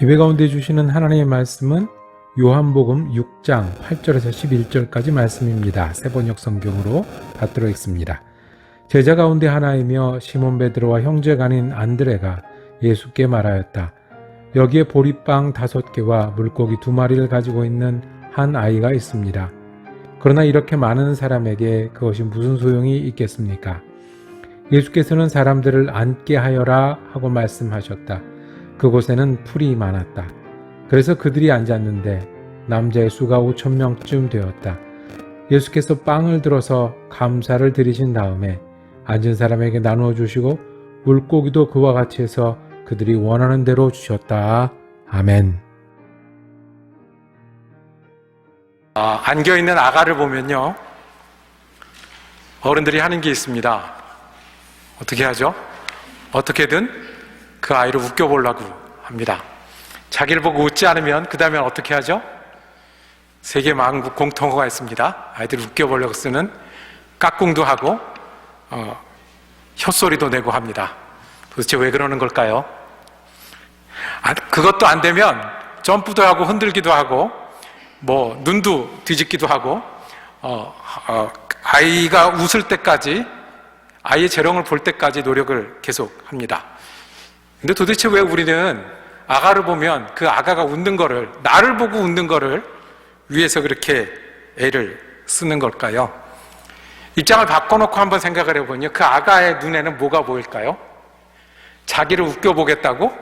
예배 가운데 주시는 하나님의 말씀은 요한복음 6장 8절에서 11절까지 말씀입니다. 세번역 성경으로 받들어 있습니다. 제자 가운데 하나이며 시몬 베드로와 형제간인 안드레가 예수께 말하였다. 여기에 보리빵 5개와 물고기 2마리를 가지고 있는 한 아이가 있습니다. 그러나 이렇게 많은 사람에게 그것이 무슨 소용이 있겠습니까? 예수께서는 사람들을 앉게 하여라 하고 말씀하셨다. 그곳에는 풀이 많았다. 그래서 그들이 앉았는데 남자의 수가 5,000명쯤 되었다. 예수께서 빵을 들어서 감사를 드리신 다음에 앉은 사람에게 나누어 주시고 물고기도 그와 같이 해서 그들이 원하는 대로 주셨다. 아멘. 안겨있는 아가를 보면요, 어른들이 하는 게 있습니다. 어떻게 하죠? 어떻게든 그 아이를 웃겨보려고 합니다. 자기를 보고 웃지 않으면 그 다음에 어떻게 하죠? 세계 만국 공통어가 있습니다. 아이들을 웃겨보려고 쓰는 깍꿍도 하고 혓소리도 내고 합니다. 도대체 왜 그러는 걸까요? 그것도 안 되면 점프도 하고 흔들기도 하고 눈도 뒤집기도 하고 아이가 웃을 때까지, 아이의 재롱을 볼 때까지 노력을 계속합니다. 근데 도대체 왜 우리는 아가를 보면 그 아가가 웃는 거를, 나를 보고 웃는 거를 위해서 그렇게 애를 쓰는 걸까요? 입장을 바꿔놓고 한번 생각을 해보면요, 그 아가의 눈에는 뭐가 보일까요? 자기를 웃겨보겠다고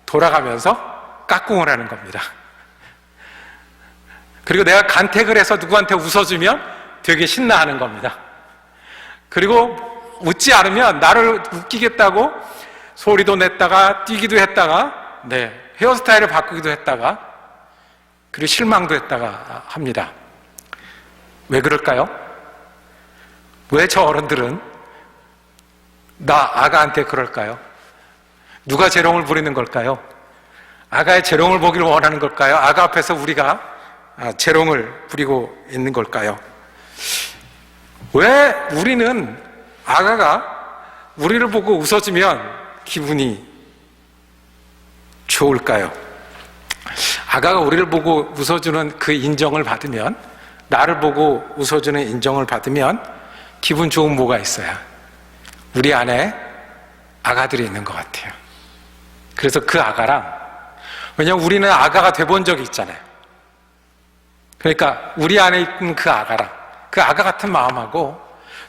돌아가면서 깍꿍을 하는 겁니다. 그리고 내가 간택을 해서 누구한테 웃어주면 되게 신나하는 겁니다. 그리고 웃지 않으면 나를 웃기겠다고 소리도 냈다가 뛰기도 했다가 헤어스타일을 바꾸기도 했다가 그리고 실망도 했다가 합니다. 왜 그럴까요? 왜 저 어른들은 나 아가한테 그럴까요? 누가 재롱을 부리는 걸까요? 아가의 재롱을 보기를 원하는 걸까요? 아가 앞에서 우리가 재롱을 부리고 있는 걸까요? 왜 우리는 아가가 우리를 보고 웃어주면 기분이 좋을까요? 아가가 우리를 보고 웃어주는 그 인정을 받으면, 나를 보고 웃어주는 인정을 받으면 기분 좋은 뭐가 있어요? 우리 안에 아가들이 있는 것 같아요. 그래서 그 아가랑, 왜냐하면 우리는 아가가 돼본 적이 있잖아요. 그러니까 우리 안에 있는 그 아가랑, 그 아가 같은 마음하고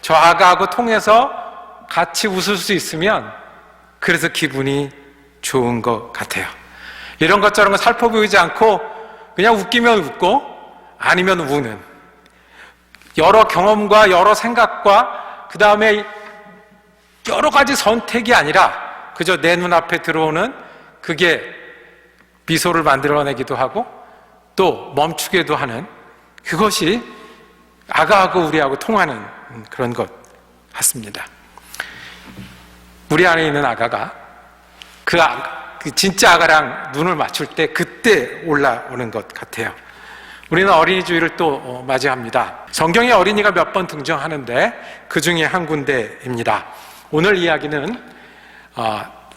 저 아가하고 통해서 같이 웃을 수 있으면 그래서 기분이 좋은 것 같아요. 이런 것저런 거 살펴보이지 않고 그냥 웃기면 웃고 아니면 우는, 여러 경험과 여러 생각과 그 다음에 여러 가지 선택이 아니라 그저 내 눈앞에 들어오는 그게 미소를 만들어내기도 하고 또 멈추게도 하는, 그것이 아가하고 우리하고 통하는 그런 것 같습니다. 우리 안에 있는 아가가 그 진짜 아가랑 눈을 맞출 때 그때 올라오는 것 같아요. 우리는 어린이 주일을 또 맞이합니다. 성경에 어린이가 몇 번 등장하는데 그 중에 한 군데입니다. 오늘 이야기는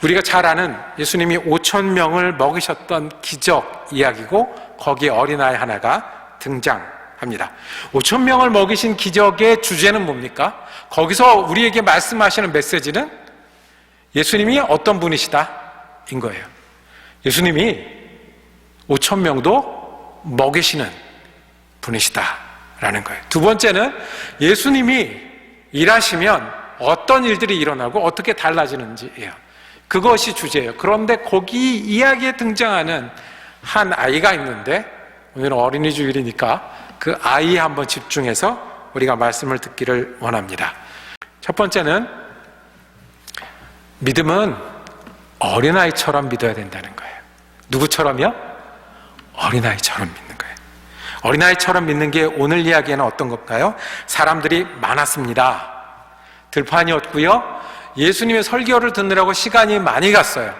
우리가 잘 아는 예수님이 5,000명을 먹이셨던 기적 이야기고, 거기에 어린아이 하나가 등장합니다. 5,000명을 먹이신 기적의 주제는 뭡니까? 거기서 우리에게 말씀하시는 메시지는 예수님이 어떤 분이시다 인 거예요. 예수님이 5,000명도 먹이시는 분이시다라는 거예요. 두 번째는 예수님이 일하시면 어떤 일들이 일어나고 어떻게 달라지는지예요. 그것이 주제예요. 그런데 거기 이야기에 등장하는 한 아이가 있는데, 오늘은 어린이 주일이니까 그 아이에 한번 집중해서 우리가 말씀을 듣기를 원합니다. 첫 번째는, 믿음은 어린아이처럼 믿어야 된다는 거예요. 누구처럼요? 어린아이처럼 믿는 거예요. 어린아이처럼 믿는 게 오늘 이야기에는 어떤 걸까요? 사람들이 많았습니다. 들판이었고요. 예수님의 설교를 듣느라고 시간이 많이 갔어요.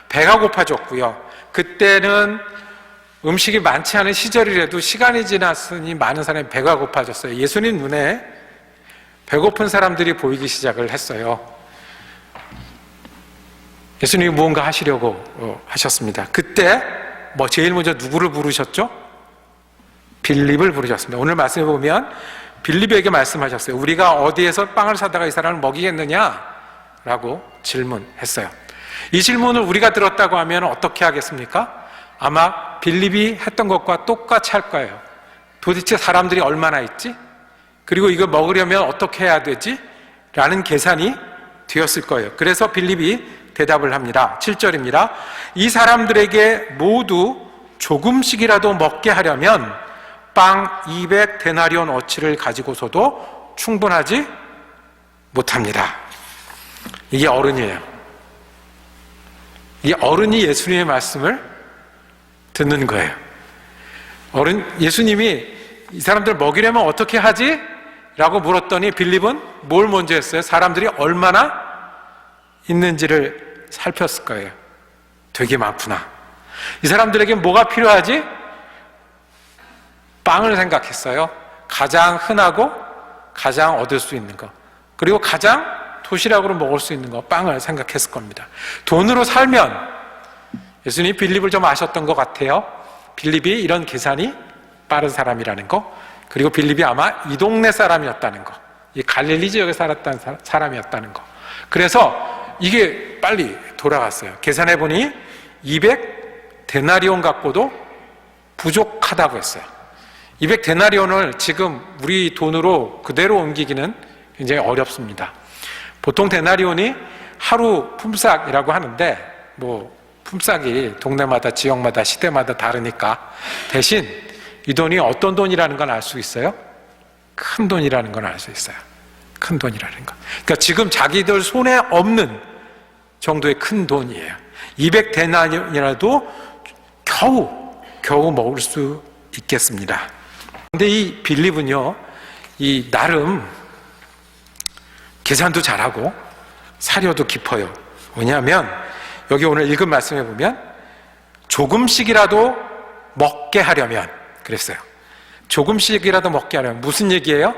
배가 고파졌고요. 그때는 음식이 많지 않은 시절이라도 시간이 지났으니 많은 사람이 배가 고파졌어요. 예수님 눈에 배고픈 사람들이 보이기 시작을 했어요. 예수님이 무언가 하시려고 하셨습니다. 그때 뭐 제일 먼저 누구를 부르셨죠? 빌립을 부르셨습니다. 오늘 말씀해 보면 빌립에게 말씀하셨어요. 우리가 어디에서 빵을 사다가 이 사람을 먹이겠느냐? 라고 질문했어요. 이 질문을 우리가 들었다고 하면 어떻게 하겠습니까? 아마 빌립이 했던 것과 똑같이 할 거예요. 도대체 사람들이 얼마나 있지? 그리고 이거 먹으려면 어떻게 해야 되지? 라는 계산이 되었을 거예요. 그래서 빌립이 대답을 합니다. 7절입니다. 이 사람들에게 모두 조금씩이라도 먹게 하려면 빵 200데나리온 어치를 가지고서도 충분하지 못합니다. 이게 어른이에요. 이 어른이 예수님의 말씀을 듣는 거예요. 예수님이 이 사람들 먹이려면 어떻게 하지? 라고 물었더니 빌립은 뭘 먼저 했어요? 사람들이 얼마나 있는지를 살폈을 거예요. 되게 많구나. 이 사람들에게 뭐가 필요하지? 빵을 생각했어요. 가장 흔하고 가장 얻을 수 있는 거. 그리고 가장 도시락으로 먹을 수 있는 거, 빵을 생각했을 겁니다. 돈으로 살면, 예수님이 빌립을 좀 아셨던 것 같아요. 빌립이 이런 계산이 빠른 사람이라는 거, 그리고 빌립이 아마 이 동네 사람이었다는 거, 이 갈릴리 지역에 살았다는 사람이었다는 거. 그래서 이게 빨리 돌아갔어요. 계산해보니 200데나리온 갖고도 부족하다고 했어요. 200데나리온을 지금 우리 돈으로 그대로 옮기기는 굉장히 어렵습니다. 보통 데나리온이 하루 품삯이라고 하는데, 뭐 품삯이 동네마다 지역마다 시대마다 다르니까 대신 이 돈이 어떤 돈이라는 건 알 수 있어요? 큰 돈이라는 건 알 수 있어요. 큰 돈이라는 거. 그러니까 지금 자기들 손에 없는 정도의 큰 돈이에요. 200데나리온이라도 겨우 먹을 수 있겠습니다. 그런데 이 빌립은요, 이 나름 계산도 잘하고 사려도 깊어요. 왜냐하면 여기 오늘 읽은 말씀에 보면 조금씩이라도 먹게 하려면 그랬어요. 조금씩이라도 먹게 하려면 무슨 얘기예요?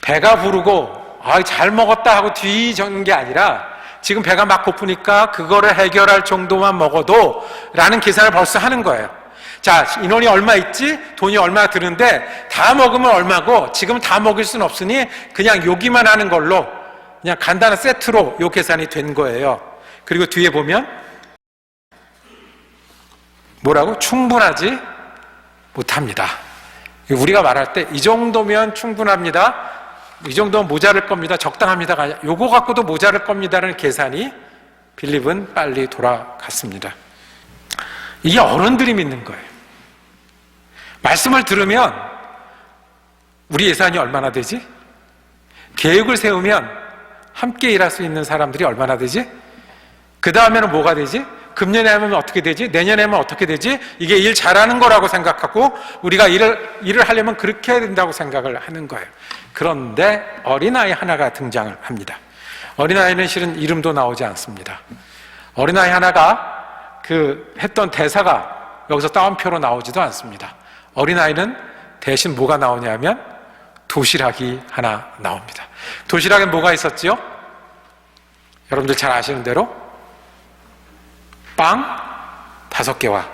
배가 부르고 잘 먹었다 하고 뒤져는 게 아니라 지금 배가 막 고프니까 그거를 해결할 정도만 먹어도 라는 계산을 벌써 하는 거예요. 자, 인원이 얼마 있지? 돈이 얼마 드는데 다 먹으면 얼마고 지금 다 먹일 수는 없으니 그냥 요기만 하는 걸로 그냥 간단한 세트로 요 계산이 된 거예요. 그리고 뒤에 보면 뭐라고? 충분하지 못합니다. 우리가 말할 때 이 정도면 충분합니다. 이 정도면 모자랄 겁니다. 적당합니다가 아니라 요거 갖고도 모자랄 겁니다라는 계산이 빌립은 빨리 돌아갔습니다. 이게 어른들이 믿는 거예요. 말씀을 들으면 우리 예산이 얼마나 되지? 계획을 세우면 함께 일할 수 있는 사람들이 얼마나 되지? 그 다음에는 뭐가 되지? 금년에 하면 어떻게 되지? 내년에 하면 어떻게 되지? 이게 일 잘하는 거라고 생각하고 우리가 일을 하려면 그렇게 해야 된다고 생각을 하는 거예요. 그런데 어린아이 하나가 등장을 합니다. 어린아이는 실은 이름도 나오지 않습니다. 어린아이 하나가 했던 대사가 여기서 따옴표로 나오지도 않습니다. 어린아이는 대신 뭐가 나오냐면 도시락이 하나 나옵니다. 도시락에 뭐가 있었지요? 여러분들 잘 아시는 대로 빵 5개와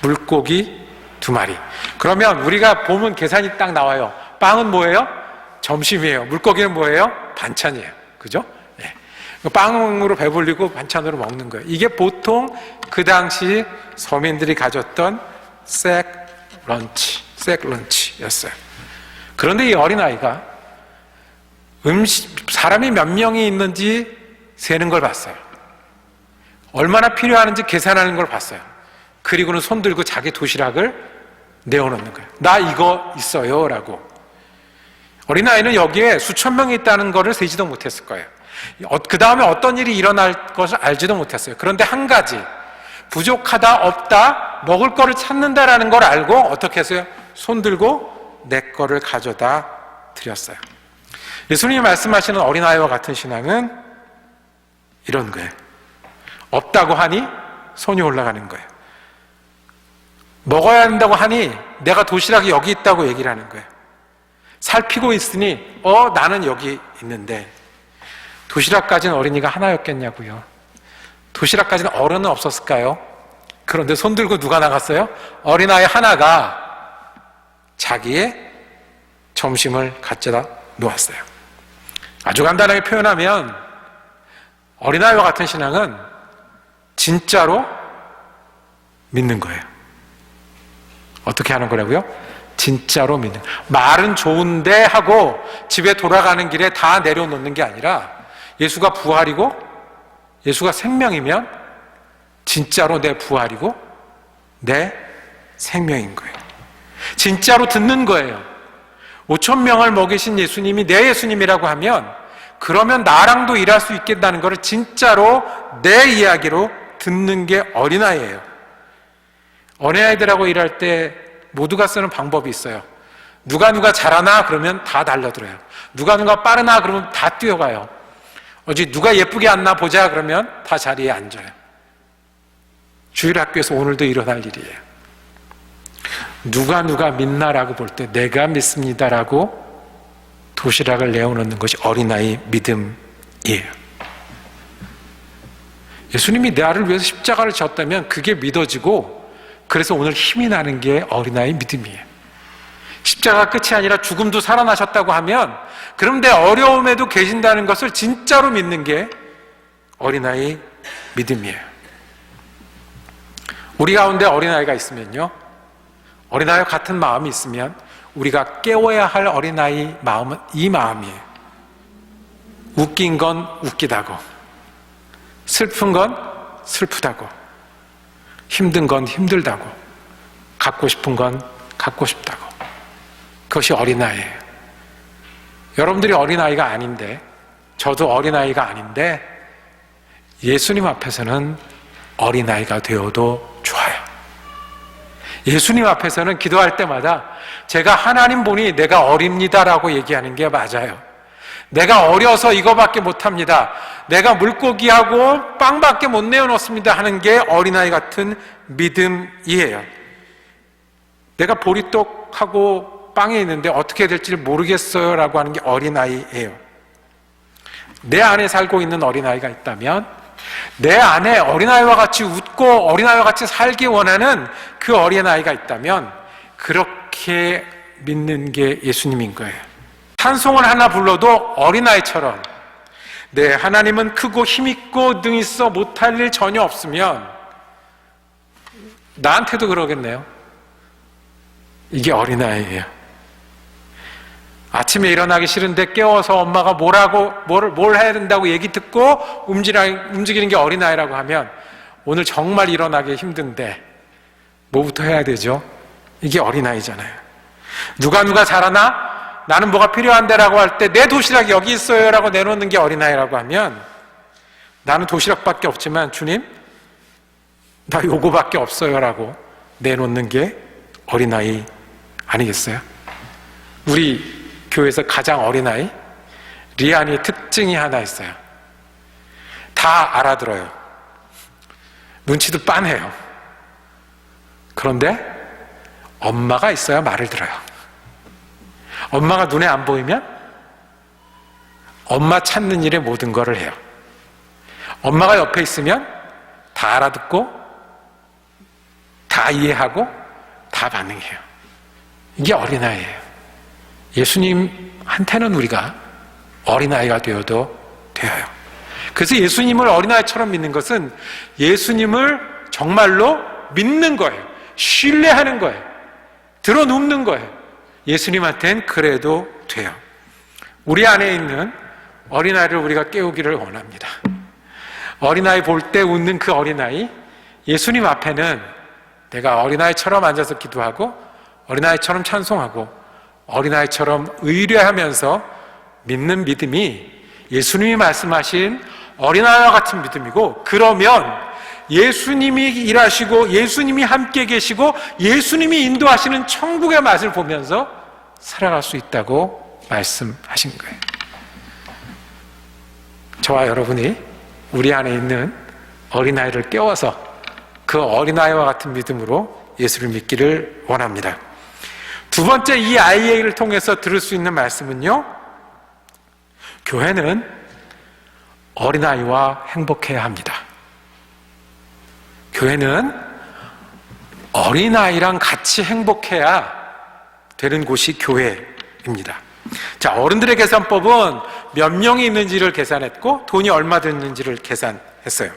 물고기 2마리. 그러면 우리가 보면 계산이 딱 나와요. 빵은 뭐예요? 점심이에요. 물고기는 뭐예요? 반찬이에요. 그죠? 네. 빵으로 배불리고 반찬으로 먹는 거예요. 이게 보통 그 당시 서민들이 가졌던 색 런치였어요. 그런데 이 어린아이가 사람이 몇 명이 있는지 세는 걸 봤어요. 얼마나 필요하는지 계산하는 걸 봤어요. 그리고는 손 들고 자기 도시락을 내어놓는 거예요. 나 이거 있어요 라고. 어린아이는 여기에 수천 명이 있다는 것을 세지도 못했을 거예요. 그 다음에 어떤 일이 일어날 것을 알지도 못했어요. 그런데 한 가지, 부족하다, 없다, 먹을 거를 찾는다라는 걸 알고 어떻게 했어요? 손 들고 내 거를 가져다 드렸어요. 예수님이 말씀하시는 어린아이와 같은 신앙은 이런 거예요. 없다고 하니 손이 올라가는 거예요. 먹어야 한다고 하니 내가 도시락이 여기 있다고 얘기를 하는 거예요. 살피고 있으니 나는 여기 있는데 도시락 가진 어린이가 하나였겠냐고요. 도시락 가진 어른은 없었을까요? 그런데 손 들고 누가 나갔어요? 어린아이 하나가 자기의 점심을 갖다 놓았어요. 아주 간단하게 표현하면 어린아이와 같은 신앙은 진짜로 믿는 거예요. 어떻게 하는 거라고요? 진짜로 믿는 거예요. 말은 좋은데 하고 집에 돌아가는 길에 다 내려놓는 게 아니라 예수가 부활이고 예수가 생명이면 진짜로 내 부활이고 내 생명인 거예요. 진짜로 듣는 거예요. 5천 명을 먹이신 예수님이 내 예수님이라고 하면 그러면 나랑도 일할 수 있겠다는 것을 진짜로 내 이야기로 듣는 게 어린아이예요. 어린아이들하고 일할 때 모두가 쓰는 방법이 있어요. 누가 잘하나 그러면 다 달려들어요. 누가 빠르나 그러면 다 뛰어가요. 어디 누가 예쁘게 앉나 보자 그러면 다 자리에 앉아요. 주일학교에서 오늘도 일어날 일이에요. 누가 믿나라고 볼 때 내가 믿습니다라고 도시락을 내어놓는 것이 어린아이 믿음이에요. 예수님이 나를 위해서 십자가를 졌다면 그게 믿어지고 그래서 오늘 힘이 나는 게 어린아이 믿음이에요. 십자가 끝이 아니라 죽음도 살아나셨다고 하면 그럼 내 어려움에도 계신다는 것을 진짜로 믿는 게 어린아이 믿음이에요. 우리 가운데 어린아이가 있으면요, 어린아이와 같은 마음이 있으면 우리가 깨워야 할 어린아이 마음은 이 마음이에요. 웃긴 건 웃기다고, 슬픈 건 슬프다고, 힘든 건 힘들다고, 갖고 싶은 건 갖고 싶다고. 그것이 어린아이예요. 여러분들이 어린아이가 아닌데, 저도 어린아이가 아닌데 예수님 앞에서는 어린아이가 되어도 좋아요. 예수님 앞에서는 기도할 때마다 제가 하나님 보니 내가 어립니다라고 얘기하는 게 맞아요. 내가 어려서 이거밖에 못합니다, 내가 물고기하고 빵밖에 못 내어놓습니다 하는 게 어린아이 같은 믿음이에요. 내가 보리떡하고 빵이 있는데 어떻게 될지 모르겠어요 라고 하는 게 어린아이예요. 내 안에 살고 있는 어린아이가 있다면 내 안에 어린아이와 같이 웃고 어린아이와 같이 살기 원하는 그 어린아이가 있다면 그렇게 믿는 게 예수님인 거예요. 찬송을 하나 불러도 어린아이처럼 네, 하나님은 크고 힘있고 능 있어 못할 일 전혀 없으면 나한테도 그러겠네요. 이게 어린아이예요. 아침에 일어나기 싫은데 깨워서 엄마가 뭘 해야 된다고 얘기 듣고 움직이는 게 어린아이라고 하면 오늘 정말 일어나기 힘든데 뭐부터 해야 되죠? 이게 어린아이잖아요. 누가 잘하나? 나는 뭐가 필요한데 라고 할 때 내 도시락이 여기 있어요 라고 내놓는 게 어린아이라고 하면 나는 도시락밖에 없지만 주님 나 요거밖에 없어요 라고 내놓는 게 어린아이 아니겠어요? 우리 교회에서 가장 어린아이 리안이 특징이 하나 있어요. 다 알아들어요. 눈치도 빤해요. 그런데 엄마가 있어야 말을 들어요. 엄마가 눈에 안 보이면 엄마 찾는 일에 모든 것을 해요. 엄마가 옆에 있으면 다 알아듣고 다 이해하고 다 반응해요. 이게 어린아이예요. 예수님한테는 우리가 어린아이가 되어도 되어요. 그래서 예수님을 어린아이처럼 믿는 것은 예수님을 정말로 믿는 거예요. 신뢰하는 거예요. 들어눕는 거예요. 예수님한테는 그래도 돼요. 우리 안에 있는 어린아이를 우리가 깨우기를 원합니다. 어린아이 볼 때 웃는 그 어린아이, 예수님 앞에는 내가 어린아이처럼 앉아서 기도하고 어린아이처럼 찬송하고 어린아이처럼 의뢰하면서 믿는 믿음이 예수님이 말씀하신 어린아이와 같은 믿음이고, 그러면 예수님이 일하시고 예수님이 함께 계시고 예수님이 인도하시는 천국의 맛을 보면서 살아갈 수 있다고 말씀하신 거예요. 저와 여러분이 우리 안에 있는 어린아이를 깨워서 그 어린아이와 같은 믿음으로 예수를 믿기를 원합니다. 두 번째, 이 아이를 통해서 들을 수 있는 말씀은요, 교회는 어린아이와 행복해야 합니다. 교회는 어린아이랑 같이 행복해야 되는 곳이 교회입니다. 자, 어른들의 계산법은 몇 명이 있는지를 계산했고 돈이 얼마 됐는지를 계산했어요.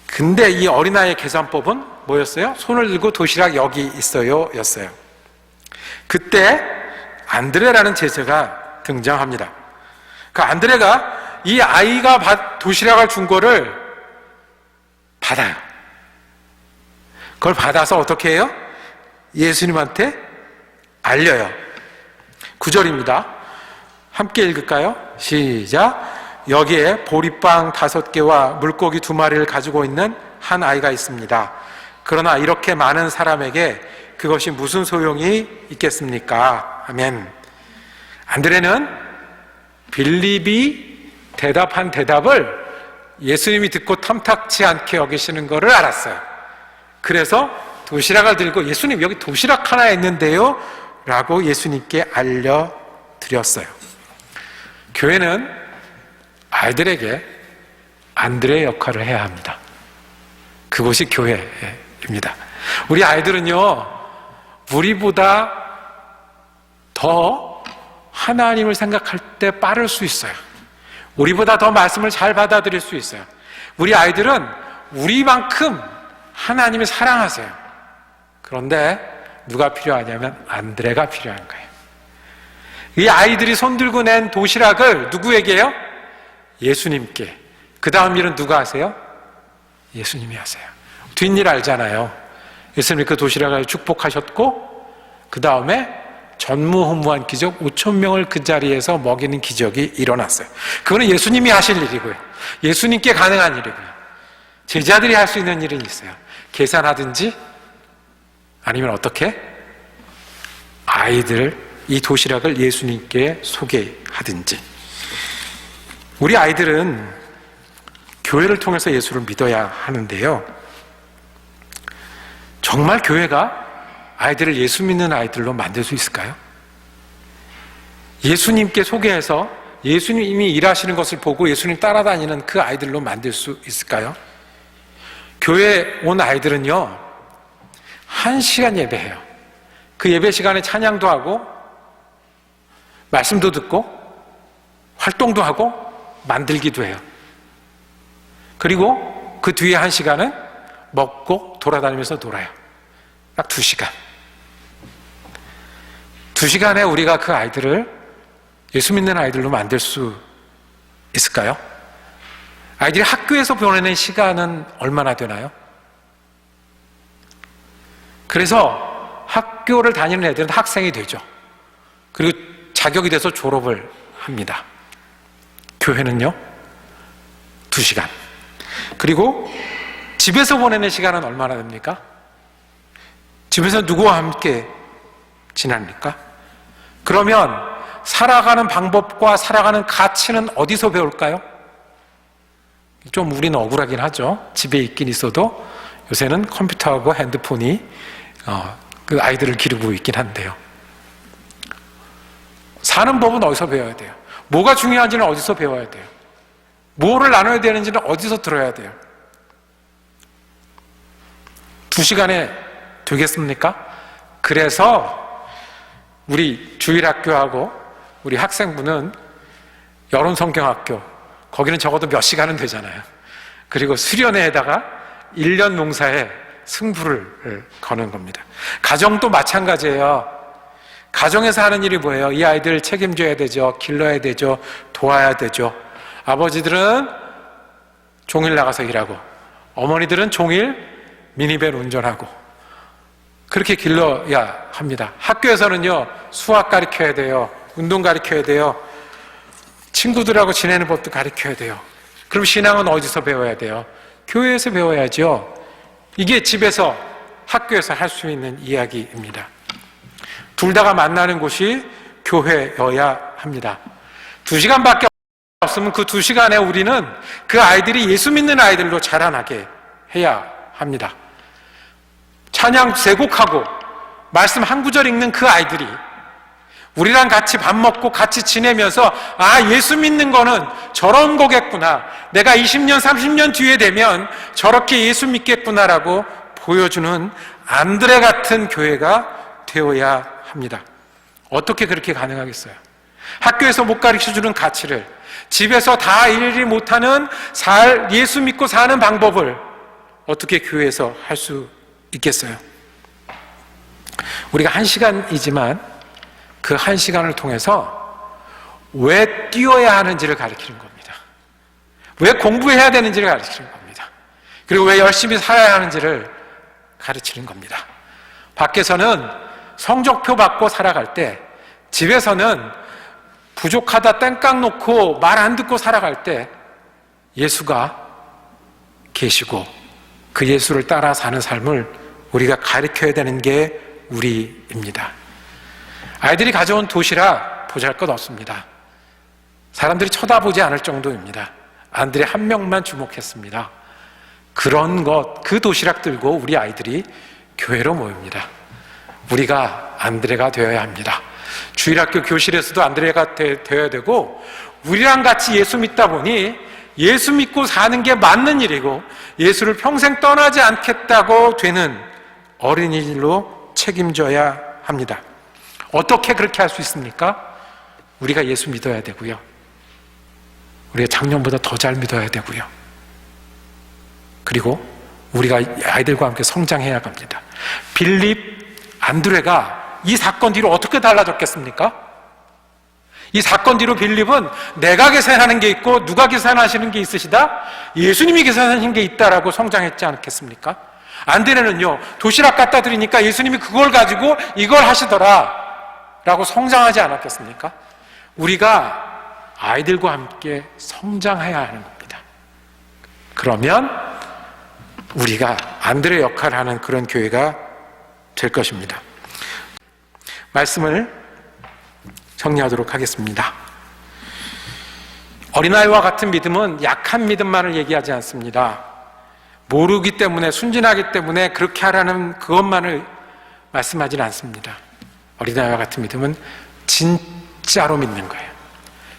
근데 이 어린아이의 계산법은 뭐였어요? 손을 들고 도시락 여기 있어요 였어요. 그때 안드레라는 제자가 등장합니다. 그 안드레가 이 아이가 도시락을 준 거를 받아요. 그걸 받아서 어떻게 해요? 예수님한테 알려요. 9절입니다. 함께 읽을까요? 시작. 여기에 보리빵 5개와 물고기 2마리를 가지고 있는 한 아이가 있습니다. 그러나 이렇게 많은 사람에게 그것이 무슨 소용이 있겠습니까? 아멘. 안드레는 빌립이 대답한 대답을 예수님이 듣고 탐탁치 않게 여기시는 것을 알았어요. 그래서 도시락을 들고 예수님 여기 도시락 하나 있는데요 라고 예수님께 알려드렸어요. 교회는 아이들에게 안드레의 역할을 해야 합니다. 그것이 교회입니다. 우리 아이들은요, 우리보다 더 하나님을 생각할 때 빠를 수 있어요. 우리보다 더 말씀을 잘 받아들일 수 있어요. 우리 아이들은 우리만큼 하나님을 사랑하세요. 그런데 누가 필요하냐면 안드레가 필요한 거예요. 이 아이들이 손들고 낸 도시락을 누구에게요? 예수님께. 그 다음 일은 누가 하세요? 예수님이 하세요. 뒷일 알잖아요. 예수님이 그 도시락을 축복하셨고 그 다음에 전무후무한 기적 5,000명을 그 자리에서 먹이는 기적이 일어났어요. 그거는 예수님이 하실 일이고요. 예수님께 가능한 일이고요. 제자들이 할 수 있는 일은 있어요. 계산하든지 아니면 어떻게? 아이들 이 도시락을 예수님께 소개하든지. 우리 아이들은 교회를 통해서 예수를 믿어야 하는데요. 정말 교회가 아이들을 예수 믿는 아이들로 만들 수 있을까요? 예수님께 소개해서 예수님이 일하시는 것을 보고 예수님 따라다니는 그 아이들로 만들 수 있을까요? 교회에 온 아이들은요, 1시간 예배해요. 그 예배 시간에 찬양도 하고 말씀도 듣고 활동도 하고 만들기도 해요. 그리고 그 뒤에 1시간은 먹고 돌아다니면서 놀아요. 딱 2시간. 2시간에 우리가 그 아이들을 예수 믿는 아이들로 만들 수 있을까요? 아이들이 학교에서 보내는 시간은 얼마나 되나요? 그래서 학교를 다니는 애들은 학생이 되죠. 그리고 자격이 돼서 졸업을 합니다. 교회는요? 2시간. 그리고 집에서 보내는 시간은 얼마나 됩니까? 집에서 누구와 함께 지납니까? 그러면 살아가는 방법과 살아가는 가치는 어디서 배울까요? 좀 우리는 억울하긴 하죠. 집에 있긴 있어도 요새는 컴퓨터하고 핸드폰이 그 아이들을 기르고 있긴 한데요. 사는 법은 어디서 배워야 돼요? 뭐가 중요한지는 어디서 배워야 돼요? 뭐를 나눠야 되는지는 어디서 들어야 돼요? 2시간에 되겠습니까? 그래서 우리 주일학교하고 우리 학생부는 여론성경학교, 거기는 적어도 몇 시간은 되잖아요. 그리고 수련회에다가 1년 농사에 승부를 거는 겁니다. 가정도 마찬가지예요. 가정에서 하는 일이 뭐예요? 이 아이들 책임져야 되죠. 길러야 되죠. 도와야 되죠. 아버지들은 종일 나가서 일하고 어머니들은 종일 미니밴 운전하고 그렇게 길러야 합니다. 학교에서는요, 수학 가르쳐야 돼요. 운동 가르쳐야 돼요. 친구들하고 지내는 법도 가르쳐야 돼요. 그럼 신앙은 어디서 배워야 돼요? 교회에서 배워야죠. 이게 집에서, 학교에서 할 수 있는 이야기입니다. 둘 다가 만나는 곳이 교회여야 합니다. 2시간밖에 없으면 그 2시간에 우리는 그 아이들이 예수 믿는 아이들로 자라나게 해야 합니다. 찬양 3곡하고 말씀 한 구절 읽는 그 아이들이 우리랑 같이 밥 먹고 같이 지내면서 아, 예수 믿는 거는 저런 거겠구나. 내가 20년, 30년 뒤에 되면 저렇게 예수 믿겠구나라고 보여주는 안드레 같은 교회가 되어야 합니다. 어떻게 그렇게 가능하겠어요? 학교에서 못 가르쳐주는 가치를, 집에서 다 일일이 못하는 예수 믿고 사는 방법을 어떻게 교회에서 할 수 있겠어요? 우리가 1시간이지만 그 1시간을 통해서 왜 뛰어야 하는지를 가르치는 겁니다. 왜 공부해야 되는지를 가르치는 겁니다. 그리고 왜 열심히 살아야 하는지를 가르치는 겁니다. 밖에서는 성적표 받고 살아갈 때, 집에서는 부족하다 땡깡 놓고 말 안 듣고 살아갈 때 예수가 계시고 그 예수를 따라 사는 삶을 우리가 가르쳐야 되는 게 우리입니다. 아이들이 가져온 도시락 보잘것 없습니다. 사람들이 쳐다보지 않을 정도입니다. 안드레 한 명만 주목했습니다. 그런 그 도시락 들고 우리 아이들이 교회로 모입니다. 우리가 안드레가 되어야 합니다. 주일학교 교실에서도 안드레가 되어야 되고, 우리랑 같이 예수 믿다 보니 예수 믿고 사는 게 맞는 일이고 예수를 평생 떠나지 않겠다고 되는 어린이들로 책임져야 합니다. 어떻게 그렇게 할 수 있습니까? 우리가 예수 믿어야 되고요. 우리가 작년보다 더 잘 믿어야 되고요. 그리고 우리가 아이들과 함께 성장해야 합니다. 빌립, 안드레가 이 사건 뒤로 어떻게 달라졌겠습니까? 이 사건 뒤로 빌립은 내가 계산하는 게 있고 누가 계산하시는 게 있으시다? 예수님이 계산하신 게 있다라고 성장했지 않겠습니까? 안드레는요, 도시락 갖다 드리니까 예수님이 그걸 가지고 이걸 하시더라 라고 성장하지 않았겠습니까? 우리가 아이들과 함께 성장해야 하는 겁니다. 그러면 우리가 안드레 역할을 하는 그런 교회가 될 것입니다. 말씀을 정리하도록 하겠습니다. 어린아이와 같은 믿음은 약한 믿음만을 얘기하지 않습니다. 모르기 때문에, 순진하기 때문에 그렇게 하라는 그것만을 말씀하지는 않습니다. 어린아이와 같은 믿음은 진짜로 믿는 거예요.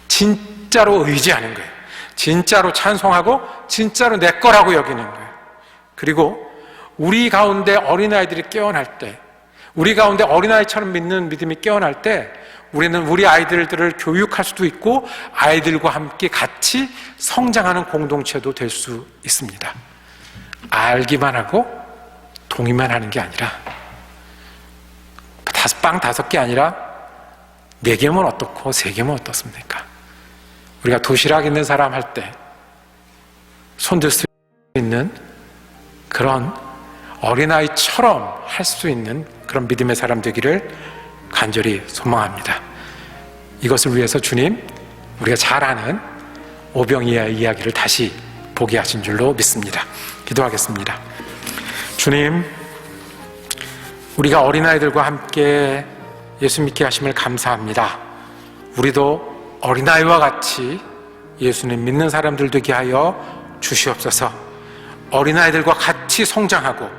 진짜로 의지하는 거예요. 진짜로 찬송하고 진짜로 내 거라고 여기는 거예요. 그리고 우리 가운데 어린아이들이 깨어날 때, 우리 가운데 어린아이처럼 믿는 믿음이 깨어날 때 우리는 우리 아이들을 교육할 수도 있고 아이들과 함께 같이 성장하는 공동체도 될 수 있습니다. 알기만 하고 동의만 하는 게 아니라, 빵 5개 아니라 4개면 어떻고 3개면 어떻습니까? 우리가 도시락 있는 사람 할 때 손들 수 있는 그런 어린아이처럼 할 수 있는 그런 믿음의 사람 되기를 간절히 소망합니다. 이것을 위해서 주님, 우리가 잘 아는 오병이어의 이야기를 다시 보게 하신 줄로 믿습니다. 기도하겠습니다. 주님, 우리가 어린아이들과 함께 예수 믿게 하심을 감사합니다. 우리도 어린아이와 같이 예수님 믿는 사람들 되게 하여 주시옵소서. 어린아이들과 같이 성장하고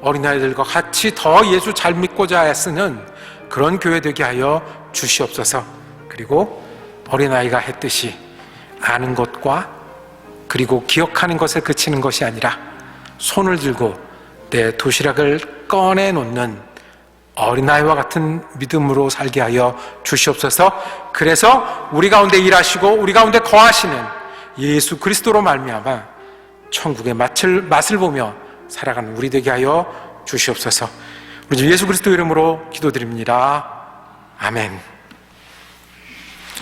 어린아이들과 같이 더 예수 잘 믿고자 애쓰는 그런 교회 되게 하여 주시옵소서. 그리고 어린아이가 했듯이 아는 것과 그리고 기억하는 것에 그치는 것이 아니라 손을 들고 내 도시락을 꺼내놓는 어린아이와 같은 믿음으로 살게 하여 주시옵소서. 그래서 우리 가운데 일하시고 우리 가운데 거하시는 예수 그리스도로 말미암아 천국의 맛을 보며 살아가는 우리 되게 하여 주시옵소서. 우리 주 예수 그리스도 이름으로 기도드립니다. 아멘.